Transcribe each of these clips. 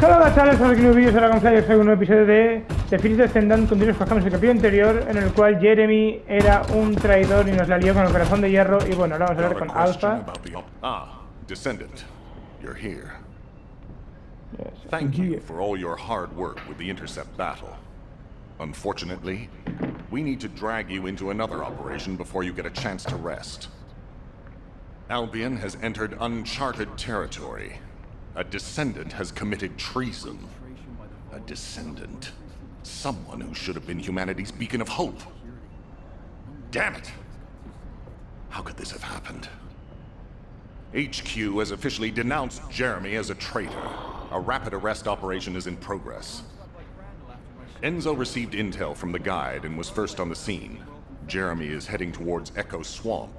Hola chavales, soy aquí un nuevo vídeo de TheDragon-fly. Os traigo un nuevo episodio de Descendant. Continuamos con el capítulo anterior, en el cual Jeremy era un traidor y nos la lió con el corazón de hierro. Y bueno, ahora vamos a ver con Alpha. Descendant, you're here. Yes, Thank you for all your hard work with the intercept battle. Unfortunately, we need to drag you into another operation before you get a chance to rest. Albion has entered uncharted territory. A Descendant has committed treason. A Descendant. Someone who should have been humanity's beacon of hope. Damn it! How could this have happened? HQ has officially denounced Jeremy as a traitor. A rapid arrest operation is in progress. Enzo received intel from the guide and was first on the scene. Jeremy is heading towards Echo Swamp.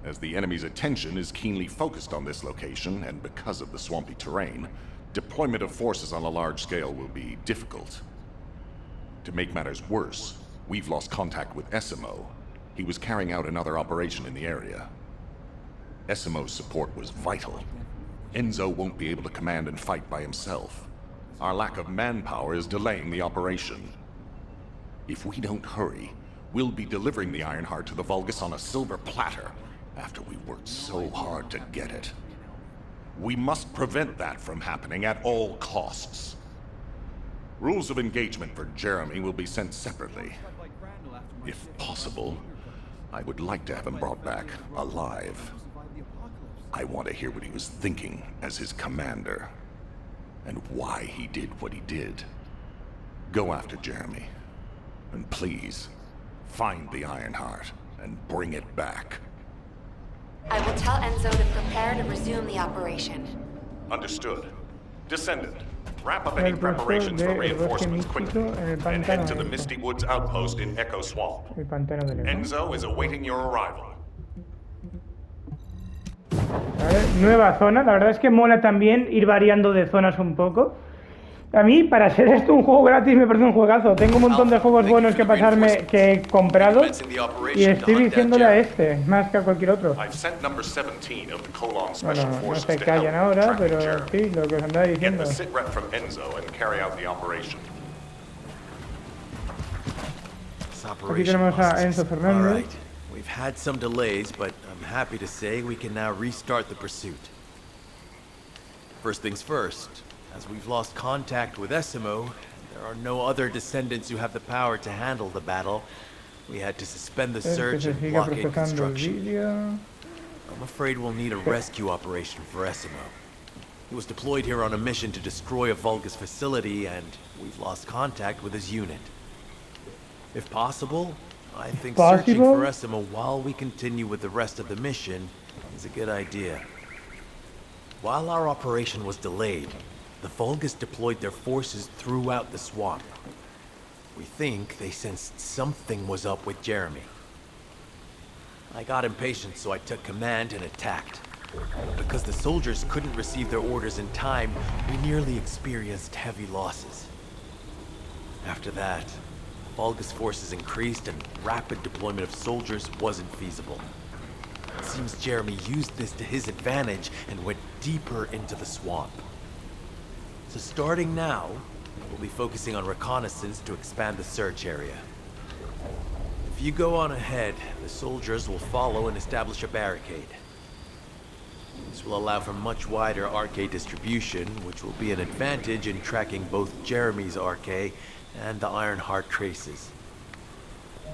As the enemy's attention is keenly focused on this location, and because of the swampy terrain, deployment of forces on a large scale will be difficult. To make matters worse, we've lost contact with Essimo. He was carrying out another operation in the area. Essimo's support was vital. Enzo won't be able to command and fight by himself. Our lack of manpower is delaying the operation. If we don't hurry, we'll be delivering the Ironheart to the Vulgus on a silver platter, after we worked so hard to get it. We must prevent that from happening at all costs. Rules of engagement for Jeremy will be sent separately. If possible, I would like to have him brought back alive. I want to hear what he was thinking as his commander, and why he did what he did. Go after Jeremy, and please, find the Ironheart and bring it back. I will tell Enzo to prepare to resume the operation. Understood. Descendant, wrap up any preparations for reinforcements quickly, and head to the Misty Woods outpost in Echo Swamp. Enzo is awaiting your arrival. Vale, nueva zona. La verdad es que mola también ir variando de zonas un poco. A mí, para ser esto un juego gratis, me parece un juegazo. Tengo un montón de juegos buenos que pasarme, que he comprado, y estoy diciéndole a este, más que a cualquier otro. Bueno, no se callan ahora, pero sí, lo que os andaba diciendo. Aquí tenemos a Enzo Fernández. We've had some delays, but I'm happy to say we can now restart the pursuit. First things first. As we've lost contact with Essimo, there are no other Descendants who have the power to handle the battle. We had to suspend the search and blockade construction. I'm afraid we'll need a rescue operation for Essimo. He was deployed here on a mission to destroy a Vulgus facility, and we've lost contact with his unit. If possible, I think searching for Essimo while we continue with the rest of the mission is a good idea. While our operation was delayed, the Vulgus deployed their forces throughout the swamp. We think they sensed something was up with Jeremy. I got impatient, so I took command and attacked. Because the soldiers couldn't receive their orders in time, we nearly experienced heavy losses. After that, Vulgus forces increased and rapid deployment of soldiers wasn't feasible. It seems Jeremy used this to his advantage and went deeper into the swamp. So starting now, we'll be focusing on reconnaissance to expand the search area. If you go on ahead, the soldiers will follow and establish a barricade. This will allow for much wider RK distribution, which will be an advantage in tracking both Jeremy's RK and the Ironheart traces.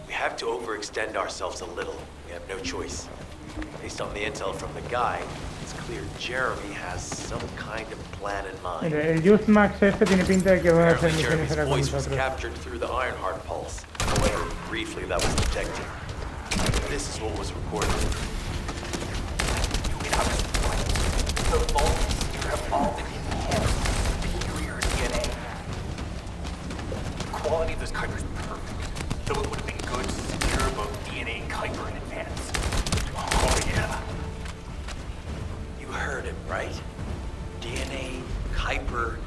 We have to overextend ourselves a little. We have no choice. Based on the intel from the guide, it's clear Jeremy has some kind of plan in mind. El Youth Max este tiene pinta de que va a hacer misiones ahora con Jeremy's voice was nosotros. captured through the Ironheart pulse. However, briefly that was detected. This is what was recorded. The Vulgus have evolved an enhanced superior DNA. The quality of this Kuiper is perfect, though it would have been good to secure both DNA and Kuiper in advance. Oh yeah. You heard him, right? DNA, Kuiper.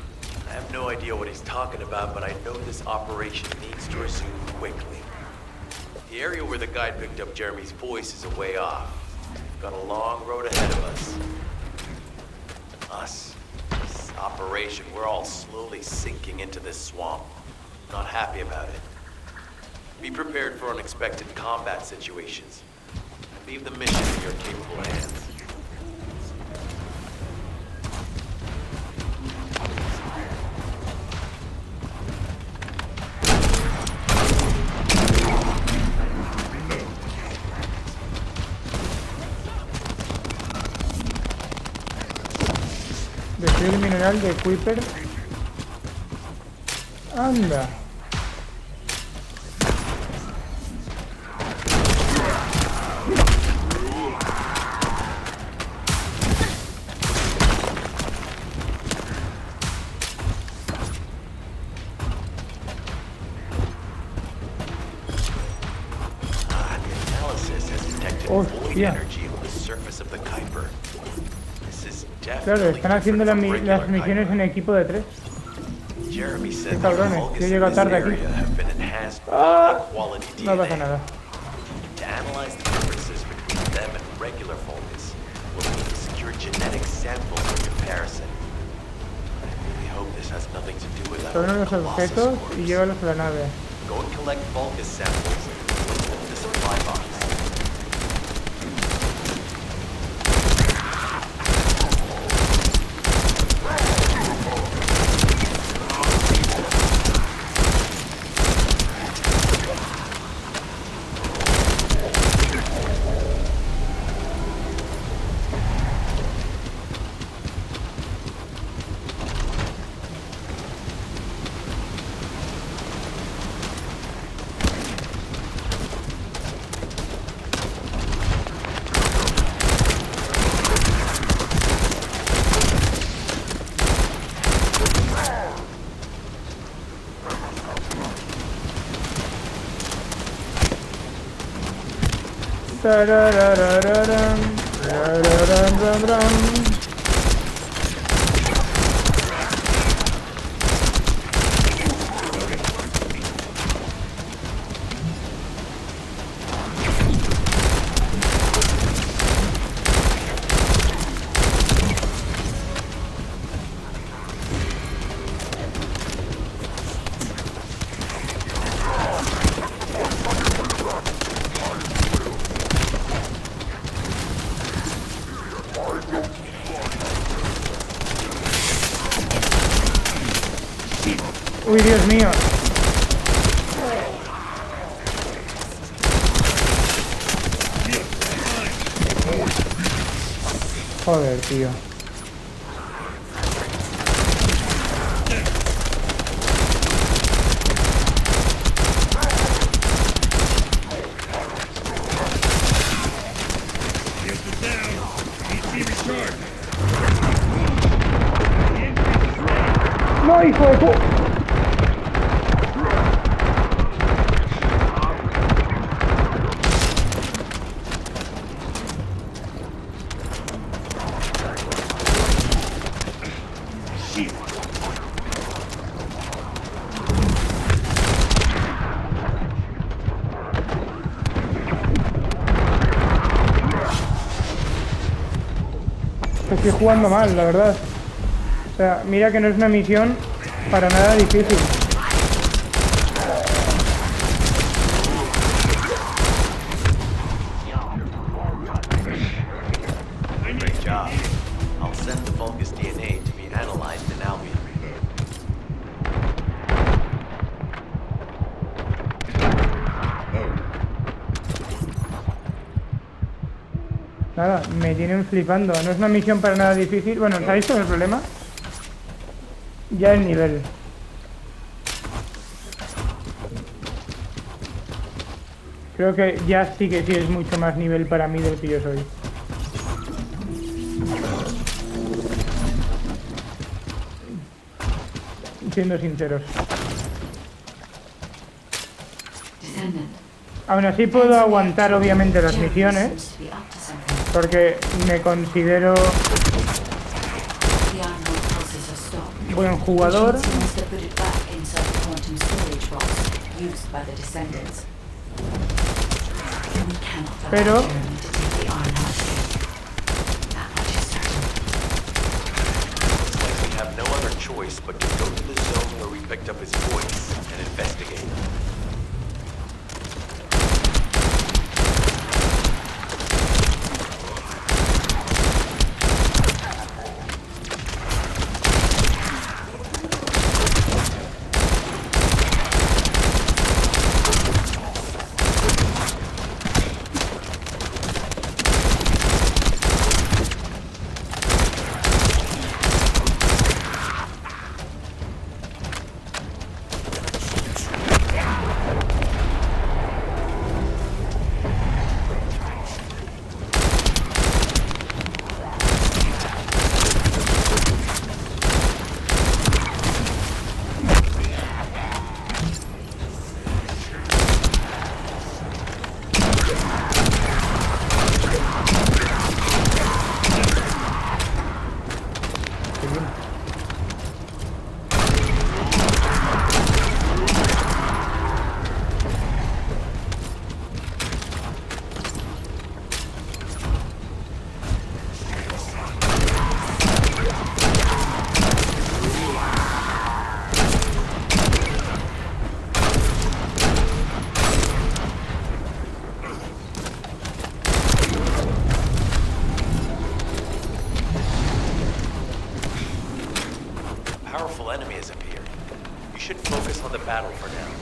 I have no idea what he's talking about, but I know this operation needs to resume quickly. The area where the guide picked up Jeremy's voice is a way off. We've got a long road ahead of us. Us operation, we're all slowly sinking into this swamp. Not happy about it. Be prepared for unexpected combat situations. Leave the mission in your capable hands. Destruir el mineral de Kuiper. Anda. Hostia. Claro, están haciendo las misiones en equipo de 3. Qué cabrones, yo he llegado tarde aquí. ¡Ah! No pasa nada. Toma los objetos y llévalos a la nave. Uy, Dios mío. Joder, tío. No, hijo de pu... Estoy jugando mal, la verdad. O sea, mira que no es una misión para nada difícil. Great job. I'll send the Vulgus DNA to be analyzed in Albion. Nada, me tienen flipando. No es una misión para nada difícil. Bueno, ¿sabéis cuál es el problema? Ya el nivel. Creo que ya sí que sí es mucho más nivel para mí del que yo soy. Siendo sinceros. Descendant. Aún así puedo aguantar obviamente las misiones, porque me considero buen jugador, pero We have no choice but to go to the zone where we picked up his voice and investigate. Powerful enemy has appeared. You should focus on the battle for now.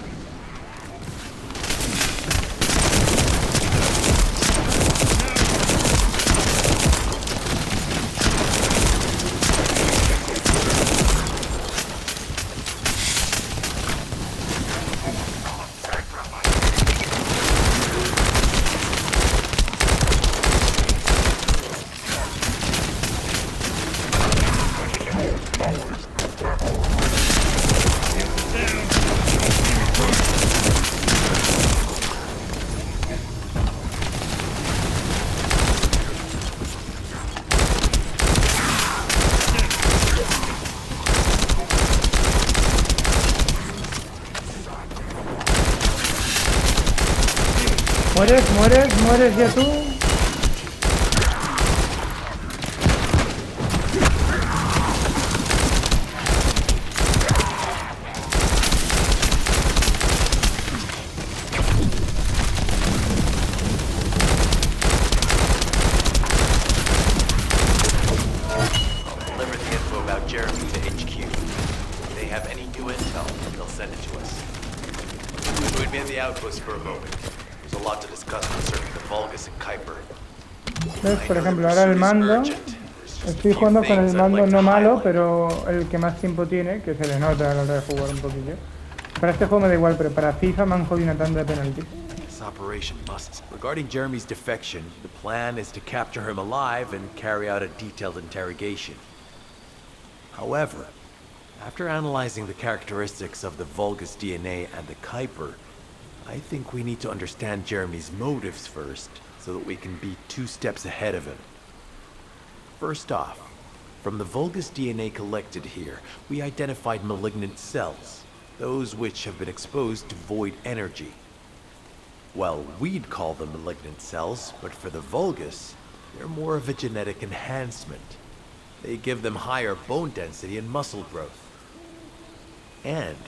Mueres ya tú. Deliver the info about Jeremy to HQ. If they have any new intel, they'll send it to us. Join me at the outpost for a moment. There's a lot to discuss concerning the Vulgus and Kuiper. ¿Ves? Por ejemplo, ahora el mando. Estoy jugando con el mando no malo, pero el que más tiempo tiene, que se le nota a la hora de jugar un poquillo. Para este juego me da igual, pero para FIFA me han jodido una tanda de penaltis. This operation must. Regarding Jeremy's defection, the plan is to capture him alive and carry out a detailed interrogation. However, after analyzing the characteristics of the Vulgus DNA and the Kuiper, I think we need to understand Jeremy's motives first, so that we can be 2 steps ahead of him. First off, from the Vulgus DNA collected here, we identified malignant cells, those which have been exposed to void energy. Well, we'd call them malignant cells, but for the Vulgus, they're more of a genetic enhancement. They give them higher bone density and muscle growth. And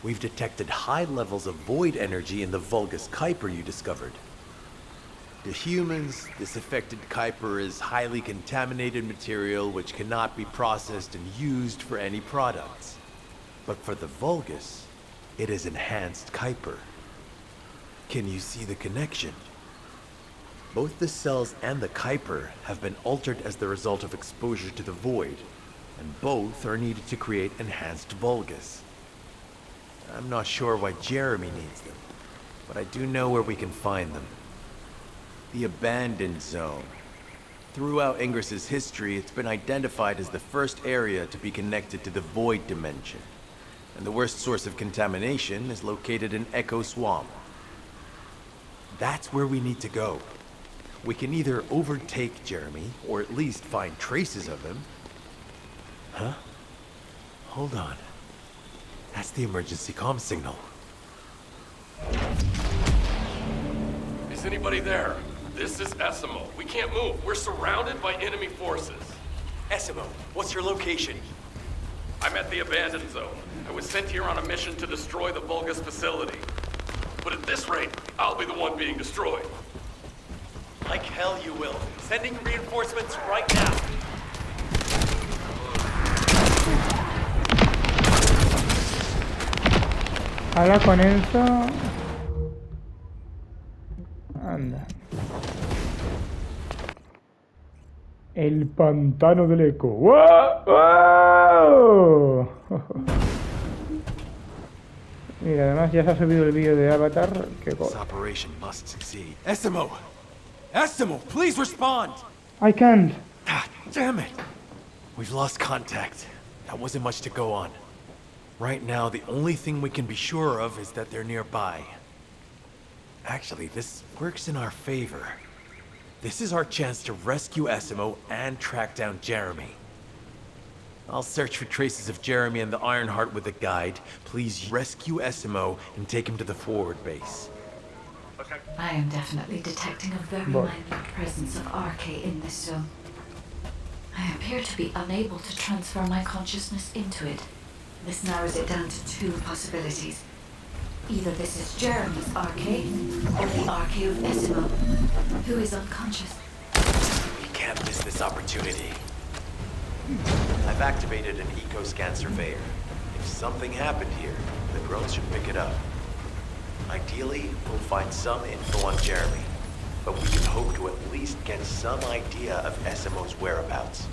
we've detected high levels of void energy in the Vulgus Kuiper you discovered. To humans, this affected Kuiper is highly contaminated material which cannot be processed and used for any products. But for the Vulgus, it is enhanced Kuiper. Can you see the connection? Both the cells and the Kuiper have been altered as the result of exposure to the void, and both are needed to create enhanced Vulgus. I'm not sure why Jeremy needs them, but I do know where we can find them. The Abandoned Zone. Throughout Ingris's history, it's been identified as the first area to be connected to the Void Dimension, and the worst source of contamination is located in Echo Swamp. That's where we need to go. We can either overtake Jeremy, or at least find traces of him. Huh? Hold on. That's the emergency comm signal. Is anybody there? This is Essimo. We can't move. We're surrounded by enemy forces. Essimo, what's your location? I'm at the abandoned zone. I was sent here on a mission to destroy the Vulgus facility. But at this rate, I'll be the one being destroyed. Like hell you will. Sending reinforcements right now. Habla con Enzo. Anda. El pantano del eco. ¡Wow! ¡Wow! Mira, además ya se ha subido el vídeo de Avatar. This operation must succeed. Essimo! Essimo, please respond! I can't. God damn it! We've lost contact. That wasn't much to go on. Right now, the only thing we can be sure of is that they're nearby. Actually, this works in our favor. This is our chance to rescue Essimo and track down Jeremy. I'll search for traces of Jeremy and the Ironheart with a guide. Please rescue Essimo and take him to the forward base. I am definitely detecting a very minute presence of RK in this zone. I appear to be unable to transfer my consciousness into it. This narrows it down to two possibilities. Either this is Jeremy's RK, or the RK of Essimo, who is unconscious. We can't miss this opportunity. I've activated an eco-scan surveyor. If something happened here, the drones should pick it up. Ideally, we'll find some info on Jeremy, but we can hope to at least get some idea of Essimo's whereabouts.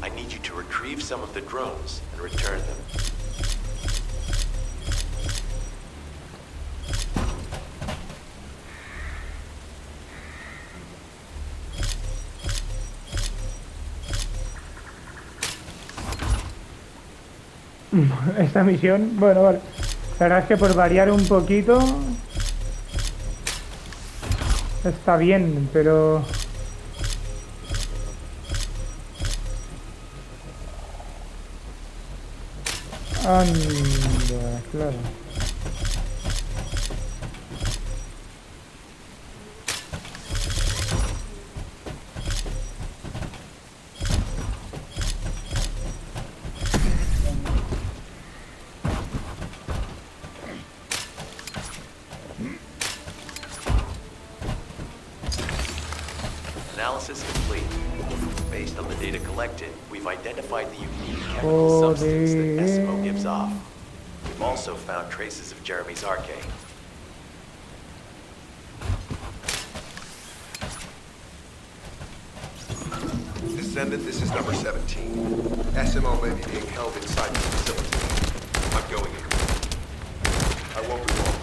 I need you to retrieve some of the drones and return them. Esta misión, bueno, vale. La verdad es que por variar un poquito está bien, pero anda, claro. Analysis complete. Based on the data collected, we've identified the unique chemical substance that Essimo gives off. We've also found traces of Jeremy's RK. Descendant, this is number 17. Essimo may be being held inside the facility. I'm going in. I won't be long.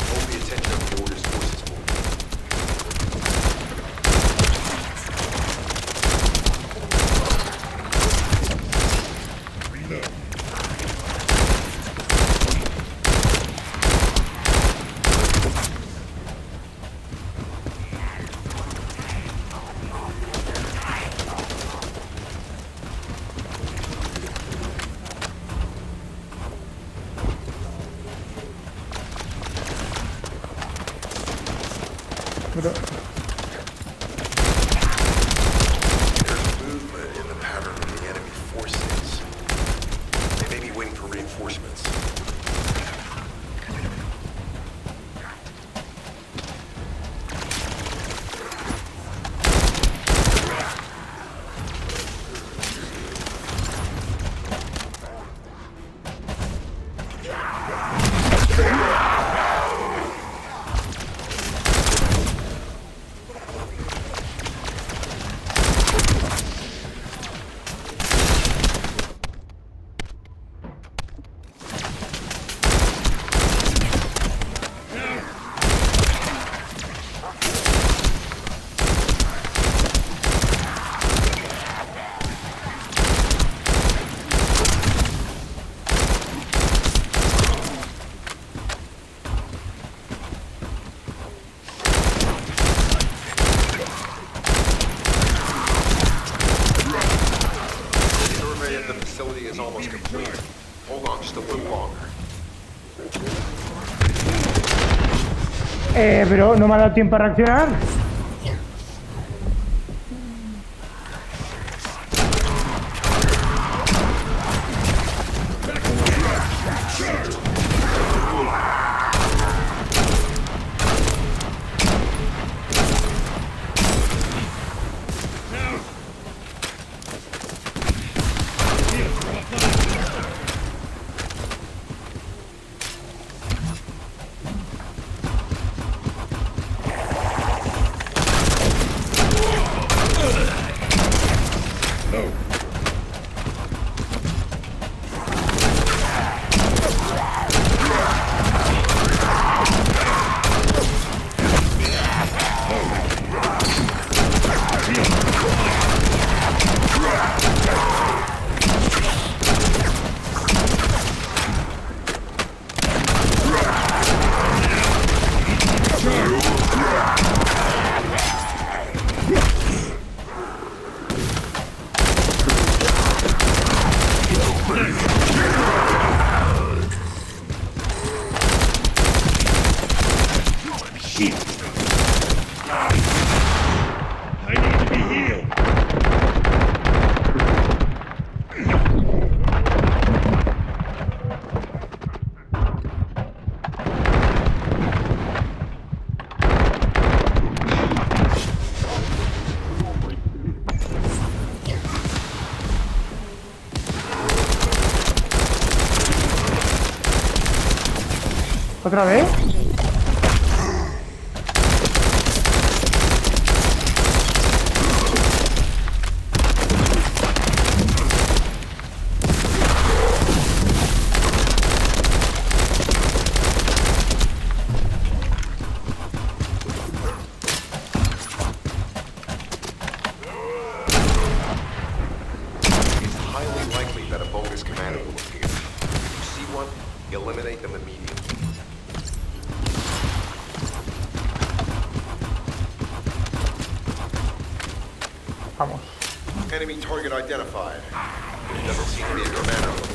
Hold the attention of the Order's forces for me. Pero There's movement in the pattern of the enemy forces. They may be waiting for reinforcements. Is almost complete. Hold on just a little longer. Pero no me ha dado tiempo a reaccionar. ¿Otra vez? It's highly likely that a bogus commander will appear. If you see one, eliminate them immediately. Vamos. Enemy target identified. Doesn't seem to be a commander.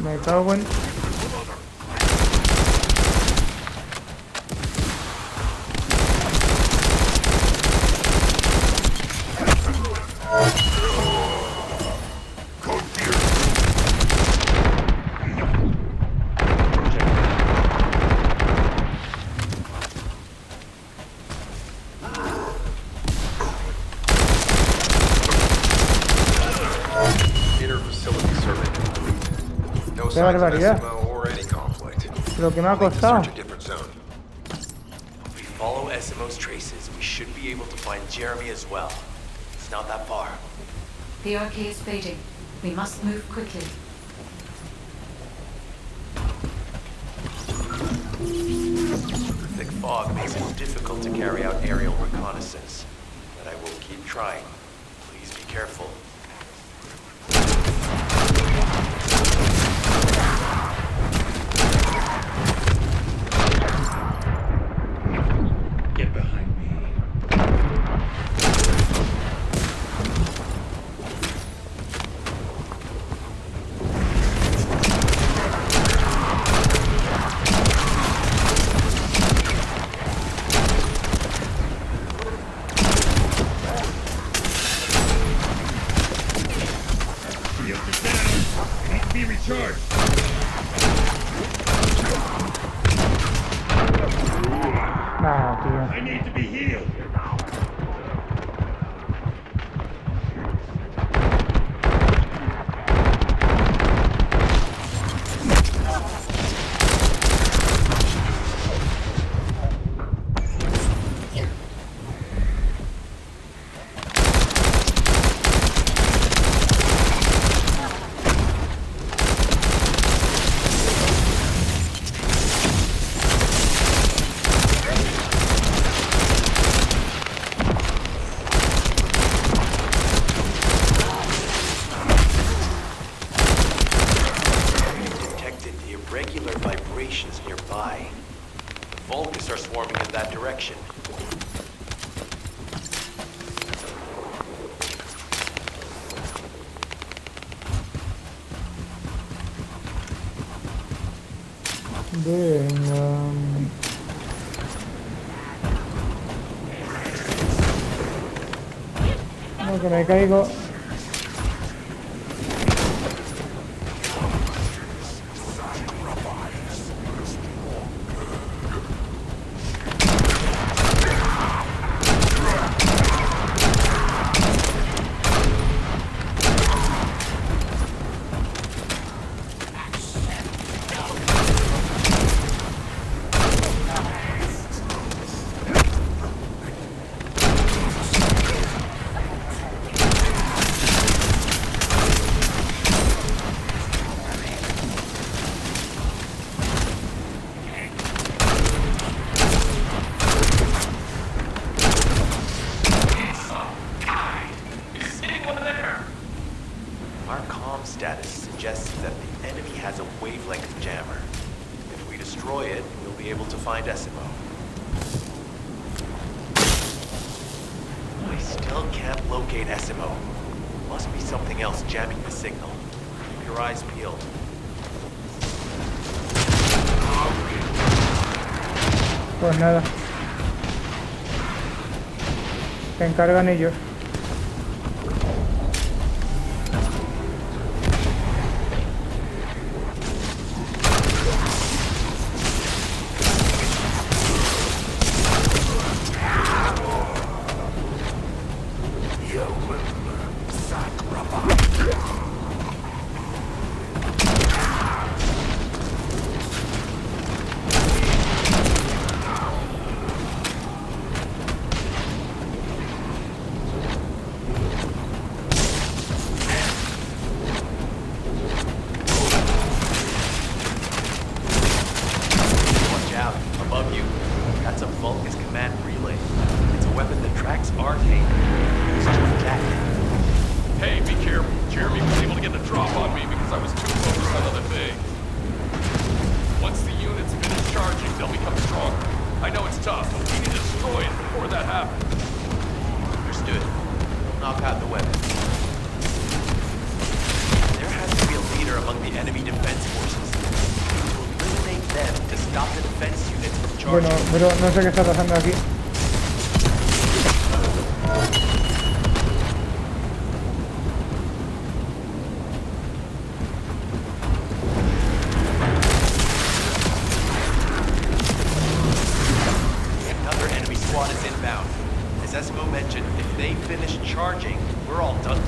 Me cago en... Inter-facility survey complete. No Qué signs of barbaridad. SMO or any conflict. Lo que me ha We'll need to costado. search a different zone. If we follow SMO's traces, we should be able to find Jeremy as well. It's not that far. The RK is fading. We must move quickly. Thick fog makes it difficult to carry out aerial reconnaissance, but I will keep trying. Please be careful. Get behind me. Be recharged. Nah, tío. I need to be healed. Detected irregular vibrations nearby. The Vulgus are swarming in that direction. Venga. No, que me caigo. Our comm status suggests that the enemy has a wavelength jammer. If we destroy it, we'll be able to find SMO. I still can't locate SMO. Must be something else jamming the signal. Keep your eyes peeled. Pues nada. Se encargan ellos. Bueno, pero no sé qué está pasando aquí. Another enemy squad is inbound. As Esmo mentioned, if they finish charging, we're all done.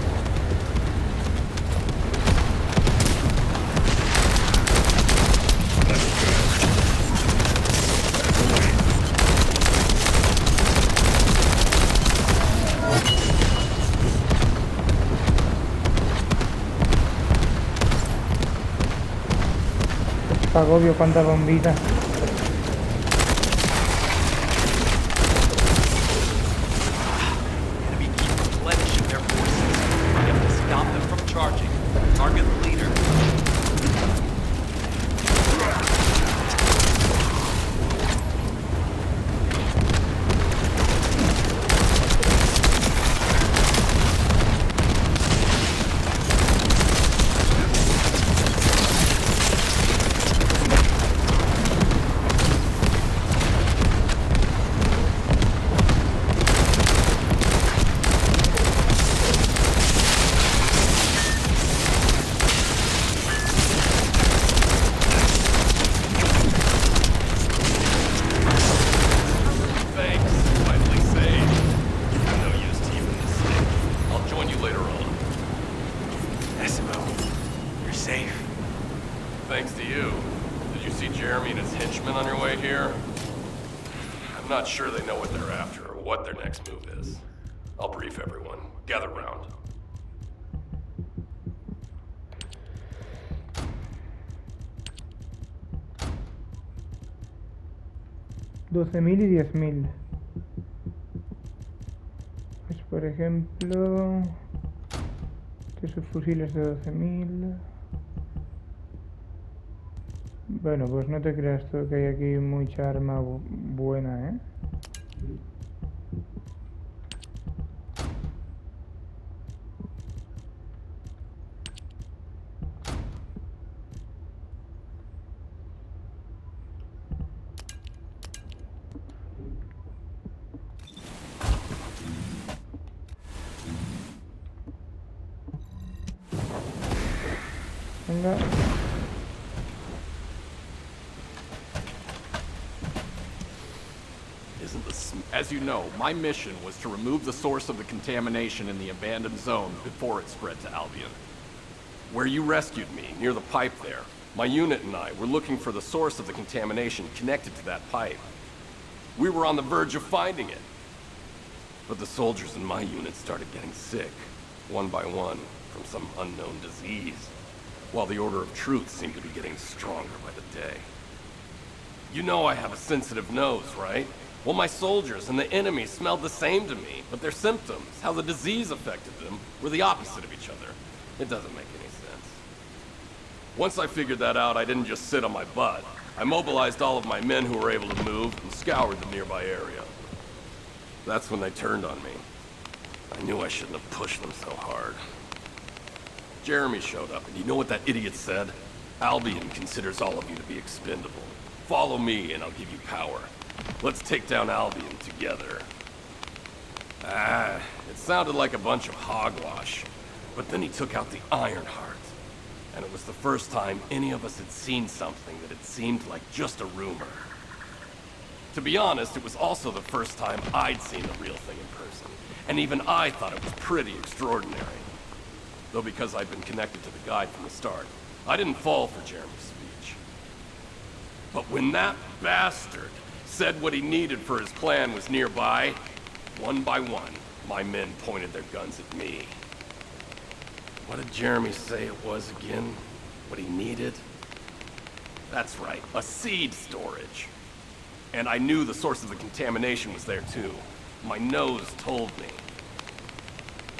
Agobio, cuántas bombitas. Enemy keep replenishing their forces. We have to stop them from charging. Target the leader. Not sure they know what they're after or what their next move is. I'll brief everyone. Gather round. $12.000 y $10.000. Pues por ejemplo, estos fusiles de 12.000. Bueno, pues no te creas tú que hay aquí mucha arma buena, ¿eh? Venga. As you know, my mission was to remove the source of the contamination in the abandoned zone before it spread to Albion. Where you rescued me, near the pipe there, my unit and I were looking for the source of the contamination connected to that pipe. We were on the verge of finding it. But the soldiers in my unit started getting sick, one by one, from some unknown disease, while the Order of Truth seemed to be getting stronger by the day. You know I have a sensitive nose, right? Well, my soldiers and the enemy smelled the same to me, but their symptoms, how the disease affected them, were the opposite of each other. It doesn't make any sense. Once I figured that out, I didn't just sit on my butt. I mobilized all of my men who were able to move and scoured the nearby area. That's when they turned on me. I knew I shouldn't have pushed them so hard. Jeremy showed up, and you know what that idiot said? Albion considers all of you to be expendable. Follow me, and I'll give you power. Let's take down Albion together. It sounded like a bunch of hogwash. But then he took out the Ironheart. And it was the first time any of us had seen something that had seemed like just a rumor. To be honest, it was also the first time I'd seen the real thing in person. And even I thought it was pretty extraordinary. Though because I'd been connected to the guide from the start, I didn't fall for Jeremy's speech. But when that bastard said what he needed for his plan was nearby, one by one, my men pointed their guns at me. What did Jeremy say it was again? What he needed? That's right, a seed storage. And I knew the source of the contamination was there too. My nose told me.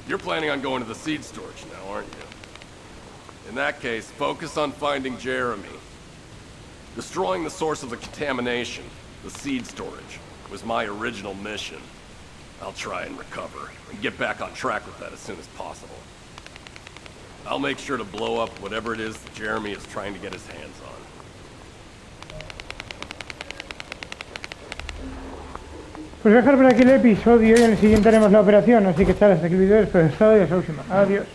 You're planning on going to the seed storage now, aren't you? In that case, focus on finding Jeremy. Destroying the source of the contamination, the seed storage, was my original mission. I'll try and recover, and get back on track with that as soon as possible. I'll make sure to blow up whatever it is that Jeremy is trying to get his hands on. Pues voy a dejar por aquí el episodio y en el siguiente haremos la operación, así que chavales, hasta aquí el vídeo, espero que os haya gustado y hasta la próxima. Adiós.